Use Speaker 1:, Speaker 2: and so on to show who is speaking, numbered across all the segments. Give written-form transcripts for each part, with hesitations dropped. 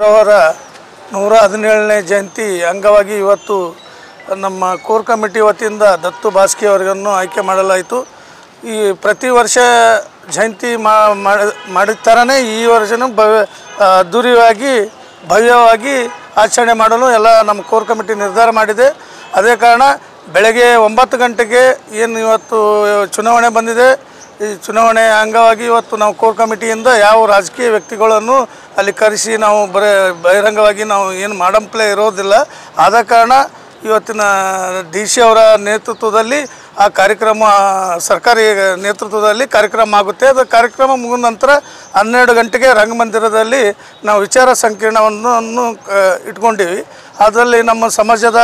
Speaker 1: ಅವರ 117ನೇ ಜಯಂತಿ ಅಂಗವಾಗಿ ಇವತ್ತು ನಮ್ಮ ಕೋರ್ ಕಮಿಟಿ ವತಿಯಿಂದ ದತ್ತು ಬಾಸ್ಕಿ ಅವರನ್ನು ಆಯ್ಕೆ ಮಾಡಲಾಯಿತು. ಈ ಪ್ರತಿ ವರ್ಷ ಜಯಂತಿ ಮಾಡಿದ ಥರನೇ ಈ ವರ್ಷನೂ ಅದ್ದೂರಿಯಾಗಿ ಭವ್ಯವಾಗಿ ಆಚರಣೆ ಮಾಡಲು ಎಲ್ಲ ನಮ್ಮ ಕೋರ್ ಕಮಿಟಿ ನಿರ್ಧಾರ ಮಾಡಿದೆ. ಅದೇ ಕಾರಣ ಬೆಳಗ್ಗೆ 9 ಗಂಟೆಗೆ ಏನು ಇವತ್ತು ಚುನಾವಣೆ ಬಂದಿದೆ, ಈ ಚುನಾವಣೆ ಅಂಗವಾಗಿ ಇವತ್ತು ನಾವು ಕೋರ್ ಕಮಿಟಿಯಿಂದ ಯಾವ ರಾಜಕೀಯ ವ್ಯಕ್ತಿಗಳನ್ನು ಅಲ್ಲಿ ಕರೆಸಿ ನಾವು ಬಹಿರಂಗವಾಗಿ ನಾವು ಏನು ಮಾಡಂಪ್ಲೇ ಇರೋದಿಲ್ಲ. ಆದ ಕಾರಣ ಇವತ್ತಿನ DC ಅವರ ನೇತೃತ್ವದಲ್ಲಿ ಆ ಕಾರ್ಯಕ್ರಮ ಸರ್ಕಾರಿ ನೇತೃತ್ವದಲ್ಲಿ ಕಾರ್ಯಕ್ರಮ ಆಗುತ್ತೆ. ಅದು ಕಾರ್ಯಕ್ರಮ ಮುಗಿದ ನಂತರ 12 ಗಂಟೆಗೆ ರಂಗಮಂದಿರದಲ್ಲಿ ನಾವು ವಿಚಾರ ಸಂಕಿರಣವನ್ನು ಇಟ್ಕೊಂಡಿವಿ. ಅದರಲ್ಲಿ ನಮ್ಮ ಸಮಾಜದ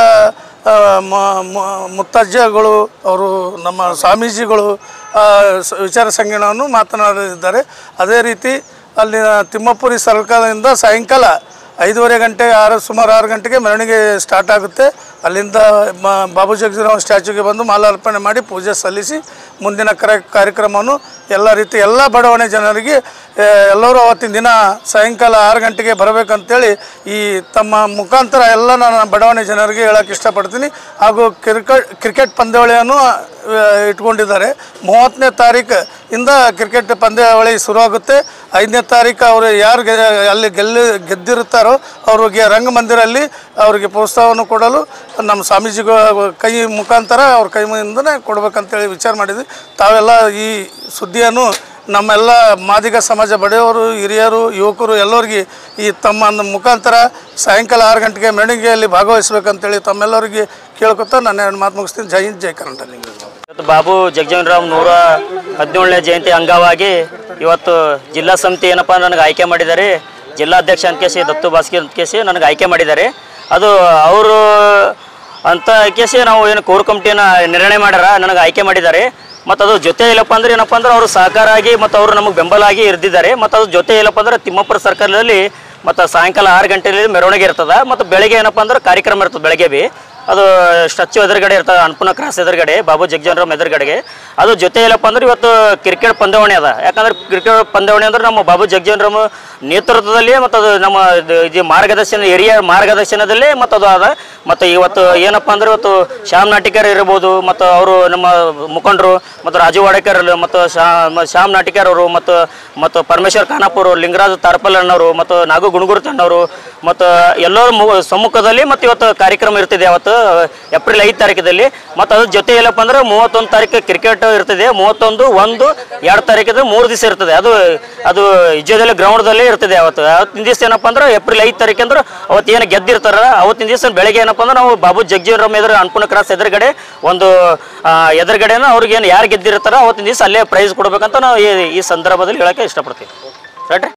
Speaker 1: ಮುತ್ತಜ್ಜಗಳು ಅವರು ನಮ್ಮ ಸ್ವಾಮೀಜಿಗಳು ವಿಚಾರ ಸಂಕಿರಣವನ್ನು ಮಾತನಾಡಲಿದ್ದಾರೆ. ಅದೇ ರೀತಿ ಅಲ್ಲಿನ ತಿಮ್ಮಪುರಿ ಸರ್ಕಲ್ನಿಂದ ಸಾಯಂಕಾಲ 5:30 ಗಂಟೆ ಸುಮಾರು 6 ಗಂಟೆಗೆ ಮೆರವಣಿಗೆ ಸ್ಟಾರ್ಟ್ ಆಗುತ್ತೆ. ಅಲ್ಲಿಂದ ಬಾಬು ಜಗಜೀವನರಾಮ್ ಸ್ಟ್ಯಾಚ್ಯೂಗೆ ಬಂದು ಮಾಲಾರ್ಪಣೆ ಮಾಡಿ ಪೂಜೆ ಸಲ್ಲಿಸಿ ಮುಂದಿನ ಕಾರ್ಯಕ್ರಮವನ್ನು ಎಲ್ಲ ರೀತಿ ಎಲ್ಲ ಬಡಾವಣೆ ಜನರಿಗೆ ಎಲ್ಲರೂ ಅವತ್ತಿನ ದಿನ ಸಾಯಂಕಾಲ 6 ಗಂಟೆಗೆ ಬರಬೇಕಂತೇಳಿ ಈ ತಮ್ಮ ಮುಖಾಂತರ ಎಲ್ಲ ನಾನು ಬಡಾವಣೆ ಜನರಿಗೆ ಹೇಳೋಕ್ಕೆ ಇಷ್ಟಪಡ್ತೀನಿ. ಹಾಗೂ ಕ್ರಿಕೆಟ್ ಪಂದ್ಯಾವಳಿಯನ್ನು ಇಟ್ಕೊಂಡಿದ್ದಾರೆ. 30ನೇ ತಾರೀಕಿಂದ ಕ್ರಿಕೆಟ್ ಪಂದ್ಯಾವಳಿ ಶುರುವಾಗುತ್ತೆ. 5ನೇ ತಾರೀಕು ಅವರು ಯಾರು ಅಲ್ಲಿ ಗೆದ್ದಿರುತ್ತಾರೋ ಅವ್ರಿಗೆ ರಂಗಮಂದಿರಲ್ಲಿ ಅವರಿಗೆ ಪ್ರೋತ್ಸಾಹವನ್ನು ಕೊಡಲು ನಮ್ಮ ಸ್ವಾಮೀಜಿಗಳ ಕೈ ಮುಖಾಂತರ ಅವ್ರ ಕೈಯಿಂದನೇ ಕೊಡ್ಬೇಕಂತೇಳಿ ವಿಚಾರ ಮಾಡಿದ್ವಿ. ತಾವೆಲ್ಲ ಈ ಸುದ್ದಿಯನ್ನು ನಮ್ಮೆಲ್ಲ ಮಾದಿಗ ಸಮಾಜ ಬಡೆಯವರು, ಹಿರಿಯರು, ಯುವಕರು ಎಲ್ಲರಿಗೆ ಈ ತಮ್ಮ ಮುಖಾಂತರ ಸಾಯಂಕಾಲ 6 ಗಂಟೆಗೆ ಮೆರವಣಿಗೆಯಲ್ಲಿ ಭಾಗವಹಿಸಬೇಕಂತೇಳಿ ತಮ್ಮೆಲ್ಲರಿಗೆ ಕೇಳ್ಕೊತಾ ನಾನು 2 ಮಾತು ಮುಗಿಸ್ತೀನಿ. ಜೈ ಹಿಂದ್, ಜೈ ಕರ್ನಾಟಕ.
Speaker 2: ಇವತ್ತು ಬಾಬು ಜಗಜೀವನರಾಮ್ 117ನೇ ಜಯಂತಿ ಅಂಗವಾಗಿ ಇವತ್ತು ಜಿಲ್ಲಾ ಸಮಿತಿ ಏನಪ್ಪ ನನಗೆ ಆಯ್ಕೆ ಮಾಡಿದ್ದಾರೆ. ಜಿಲ್ಲಾಧ್ಯಕ್ಷ ಅಂತಕೇಸಿ ದತ್ತು ಬಾಸ್ಕಿ ಅಂತಕೇಸಿ ನನಗೆ ಆಯ್ಕೆ ಮಾಡಿದ್ದಾರೆ. ಅದು ಅವರು ಅಂತ ಕೇಸಿ ನಾವು ಏನು ಕೋರ್ ಕಮಿಟಿನ ನಿರ್ಣಯ ಮಾಡ್ಯಾರ, ನನಗೆ ಆಯ್ಕೆ ಮಾಡಿದ್ದಾರೆ. ಮತ್ತು ಅದು ಜೊತೆ ಇಲ್ಲಪ್ಪ ಅಂದ್ರೆ ಏನಪ್ಪ ಅಂದ್ರೆ ಅವರು ಸಹಕಾರ ಆಗಿ ಮತ್ತು ಅವರು ನಮಗೆ ಬೆಂಬಲ ಆಗಿ ಇರ್ದಿದ್ದಾರೆ. ಮತ್ತು ಅದು ಜೊತೆ ಇಲ್ಲಪ್ಪ ಅಂದ್ರೆ ತಿಮ್ಮಪುರ ಸರ್ಕಲ್ನಲ್ಲಿ ಮತ್ತು ಸಾಯಂಕಾಲ 6 ಗಂಟೆಯಲ್ಲಿ ಮೆರವಣಿಗೆ ಇರ್ತದೆ. ಮತ್ತು ಬೆಳಗ್ಗೆ ಏನಪ್ಪ ಅಂದ್ರೆ ಕಾರ್ಯಕ್ರಮ ಇರ್ತದೆ. ಬೆಳಗ್ಗೆ ಭೀ ಅದು ಸ್ಟ್ಯಾಚ್ಯೂ ಎದುರುಗಡೆ ಇರ್ತದೆ, ಅನ್ನಪೂರ್ಣ ಕ್ರಾಸ್ ಎದುರುಗಡೆ, ಬಾಬು ಜಗಜೀವನರಾಮ್ ಎದುರುಗಡೆಗೆ. ಅದು ಜೊತೆ ಇಲ್ಲಪ್ಪ ಅಂದ್ರೆ ಇವತ್ತು ಕ್ರಿಕೆಟ್ ಪಂದ್ಯಾವಳಿ ಅದ. ಯಾಕಂದ್ರೆ ಕ್ರಿಕೆಟ್ ಪಂದ್ಯಾವಳಿ ಅಂದ್ರೆ ನಮ್ಮ ಬಾಬು ಜಗಜೀವನರಾಮ್ ನೇತೃತ್ವದಲ್ಲಿ ಮತ್ತು ಅದು ನಮ್ಮ ಇದು ಹಿರಿಯ ಮಾರ್ಗದರ್ಶನದಲ್ಲಿ ಮತ್ತು ಅದು ಅದ. ಮತ್ತು ಇವತ್ತು ಏನಪ್ಪ ಅಂದ್ರೆ ಇವತ್ತು ಶ್ಯಾಮ್ ನಾಟಿಕರ್ ಇರ್ಬೋದು, ಮತ್ತು ಅವರು ನಮ್ಮ ಮುಖಂಡರು ಮತ್ತು ರಾಜು ವಾಡೇಕರ್ ಮತ್ತು ಶ್ಯಾಮ್ ನಾಟಿಕರ್ ಅವರು ಮತ್ತು ಪರಮೇಶ್ವರ್ ಖಾನಾಪುರ್, ಲಿಂಗರಾಜ್ ತಾರ್ಪಲ್ ಅಣ್ಣವರು ಮತ್ತು ನಾಗು ಗುಣಗುರು ತಂಡವರು ಮತ್ತು ಎಲ್ಲರ ಸಮ್ಮುಖದಲ್ಲಿ ಮತ್ತು ಇವತ್ತು ಕಾರ್ಯಕ್ರಮ ಇರ್ತಿದೆ. ಅವತ್ತು ಏಪ್ರಿಲ್ 5 ತಾರೀಕಿನಲ್ಲಿ. ಮತ್ತು ಅದ್ರ ಜೊತೆ ಏನಪ್ಪ ಅಂದ್ರೆ 31 ತಾರೀಕು ಕ್ರಿಕೆಟ್ ಇರ್ತದೆ. 31, 1, 2 ತಾರೀಕಿದೆ 3 ದಿವಸ ಇರ್ತದೆ. ಅದು ಇಜ್ಜದಲ್ಲಿ ಗ್ರೌಂಡ್ದಲ್ಲಿ ಇರ್ತದೆ. ಅವತ್ತಿನ ದಿವಸ ಏನಪ್ಪ ಅಂದ್ರೆ ಏಪ್ರಿಲ್ 5 ತಾರೀಕು ಅಂದ್ರೆ ಅವತ್ತು ಏನು ಗೆದ್ದಿರ್ತಾರ ಅವತ್ತಿನ ದಿವಸ ಬೆಳಗ್ಗೆ ಏನಪ್ಪ ಅಂದ್ರೆ ನಾವು ಬಾಬು ಜಗಜೀವನರಾಮ್ ಅನ್ನಪೂರ್ಣ ಕ್ರಾಸ್ ಎದುರುಗಡೆ ಒಂದು ಎದುರುಗಡೆನ ಅವ್ರಿಗೆ ಏನು ಯಾರು ಗೆದ್ದಿರ್ತಾರೋ ಅವತ್ತಿನ ದಿವಸ ಅಲ್ಲೇ ಪ್ರೈಸ್ ಕೊಡ್ಬೇಕಂತ ನಾವು ಈ ಸಂದರ್ಭದಲ್ಲಿ ಹೇಳೋಕ್ಕೆ ಇಷ್ಟಪಡ್ತೀವಿ. ರೈಟ್.